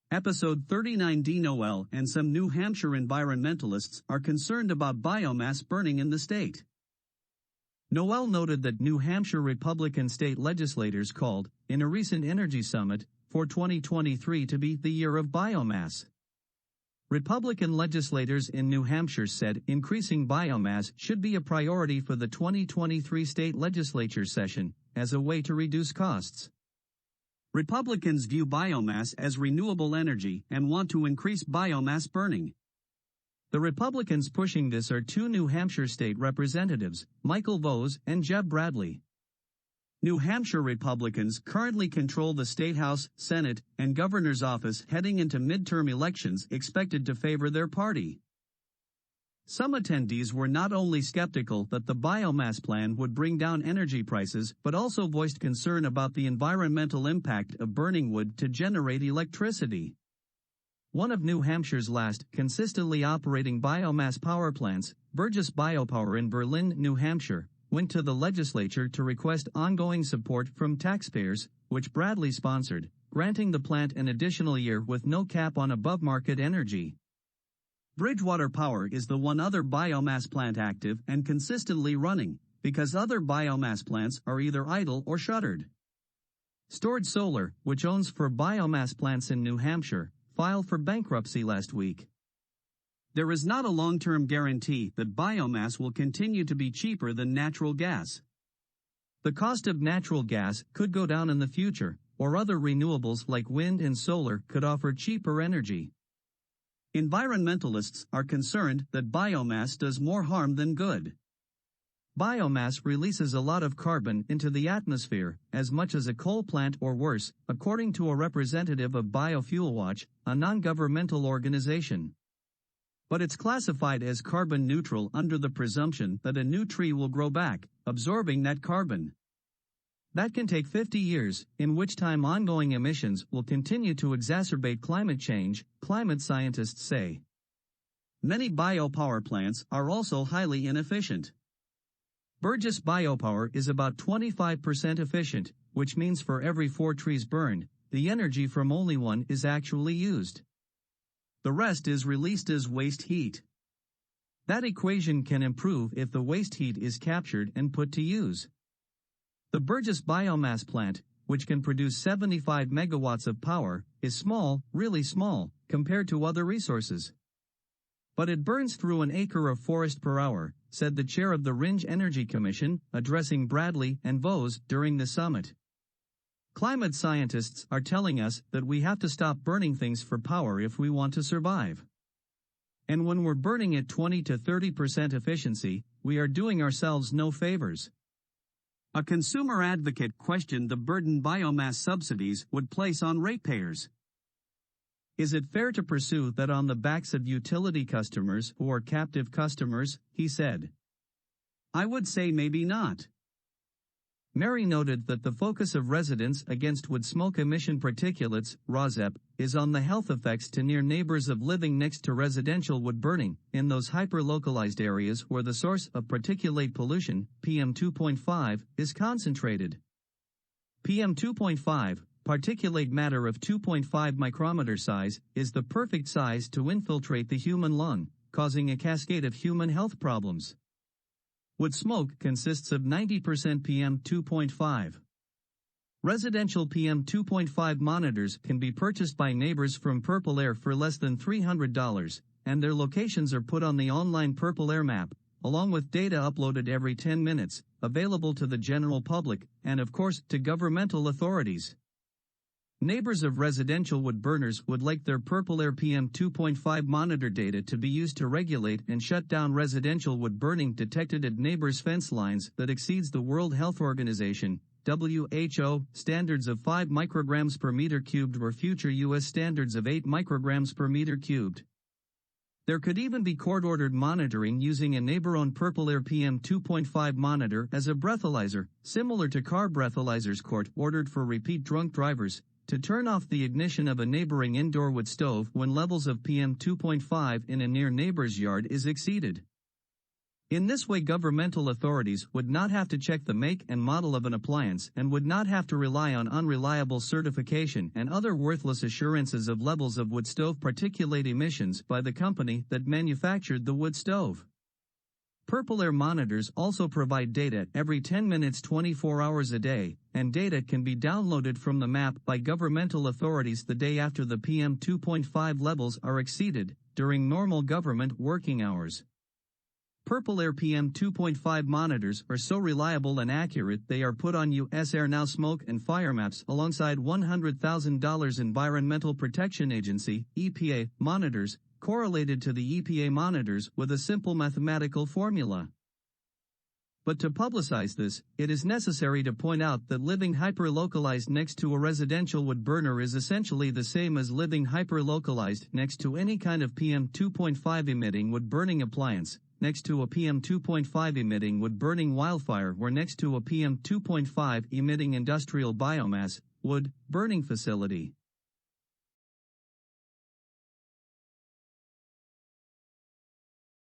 Episode 39D. Noel and some New Hampshire environmentalists are concerned about biomass burning in the state. Noel noted that New Hampshire Republican state legislators called, in a recent energy summit, for 2023 to be the year of biomass. Republican legislators in New Hampshire said increasing biomass should be a priority for the 2023 state legislature session, as a way to reduce costs. Republicans view biomass as renewable energy and want to increase biomass burning. The Republicans pushing this are two New Hampshire state representatives, Michael Vose and Jeb Bradley. New Hampshire Republicans currently control the State House, Senate, and Governor's office heading into midterm elections expected to favor their party. Some attendees were not only skeptical that the biomass plan would bring down energy prices but also voiced concern about the environmental impact of burning wood to generate electricity. One of New Hampshire's last consistently operating biomass power plants, Burgess Biopower in Berlin, New Hampshire, went to the legislature to request ongoing support from taxpayers, which Bradley sponsored, granting the plant an additional year with no cap on above-market energy. Bridgewater Power is the one other biomass plant active and consistently running, because other biomass plants are either idle or shuttered. Stored Solar, which owns 4 biomass plants in New Hampshire, filed for bankruptcy last week. There is not a long-term guarantee that biomass will continue to be cheaper than natural gas. The cost of natural gas could go down in the future, or other renewables like wind and solar could offer cheaper energy. Environmentalists are concerned that biomass does more harm than good. Biomass releases a lot of carbon into the atmosphere, as much as a coal plant or worse, according to a representative of Biofuel Watch, a non-governmental organization. But it's classified as carbon neutral under the presumption that a new tree will grow back, absorbing that carbon. That can take 50 years, in which time ongoing emissions will continue to exacerbate climate change, climate scientists say. Many biopower plants are also highly inefficient. Burgess Biopower is about 25% efficient, which means for every 4 trees burned, the energy from only 1 is actually used. The rest is released as waste heat. That equation can improve if the waste heat is captured and put to use. The Burgess biomass plant, which can produce 75 megawatts of power, is small, really small, compared to other resources. But it burns through an acre of forest per hour, said the chair of the Ringe Energy Commission, addressing Bradley and Vose during the summit. Climate scientists are telling us that we have to stop burning things for power if we want to survive. And when we're burning at 20 to 30% efficiency, we are doing ourselves no favors. A consumer advocate questioned the burden biomass subsidies would place on ratepayers. Is it fair to pursue that on the backs of utility customers who are captive customers, he said. I would say maybe not. Mary noted that the focus of residents against wood smoke emission particulates, ROSEP, is on the health effects to near neighbors of living next to residential wood burning, in those hyper-localized areas where the source of particulate pollution, PM2.5, is concentrated. PM2.5, particulate matter of 2.5 micrometer size, is the perfect size to infiltrate the human lung, causing a cascade of human health problems. Wood smoke consists of 90% PM2.5. Residential PM2.5 monitors can be purchased by neighbors from Purple Air for less than $300, and their locations are put on the online Purple Air map, along with data uploaded every 10 minutes, available to the general public, and of course, to governmental authorities. Neighbors of residential wood burners would like their Purple Air PM2.5 monitor data to be used to regulate and shut down residential wood burning detected at neighbors' fence lines that exceeds the World Health Organization, WHO, standards of 5 micrograms per meter cubed or future U.S. standards of 8 micrograms per meter cubed. There could even be court-ordered monitoring using a neighbor-owned Purple Air PM2.5 monitor as a breathalyzer, similar to car breathalyzers court-ordered for repeat drunk drivers, to turn off the ignition of a neighboring indoor wood stove when levels of PM2.5 in a near neighbor's yard is exceeded. In this way, governmental authorities would not have to check the make and model of an appliance and would not have to rely on unreliable certification and other worthless assurances of levels of wood stove particulate emissions by the company that manufactured the wood stove. Purple Air monitors also provide data every 10 minutes 24 hours a day, and data can be downloaded from the map by governmental authorities the day after the PM 2.5 levels are exceeded, during normal government working hours. Purple Air PM 2.5 monitors are so reliable and accurate they are put on U.S. Air Now smoke and fire maps alongside $100,000 Environmental Protection Agency, EPA, monitors, correlated to the EPA monitors with a simple mathematical formula. But to publicize this, it is necessary to point out that living hyperlocalized next to a residential wood burner is essentially the same as living hyperlocalized next to any kind of PM 2.5 emitting wood burning appliance, next to a PM 2.5 emitting wood burning wildfire, or next to a PM 2.5 emitting industrial biomass wood burning facility.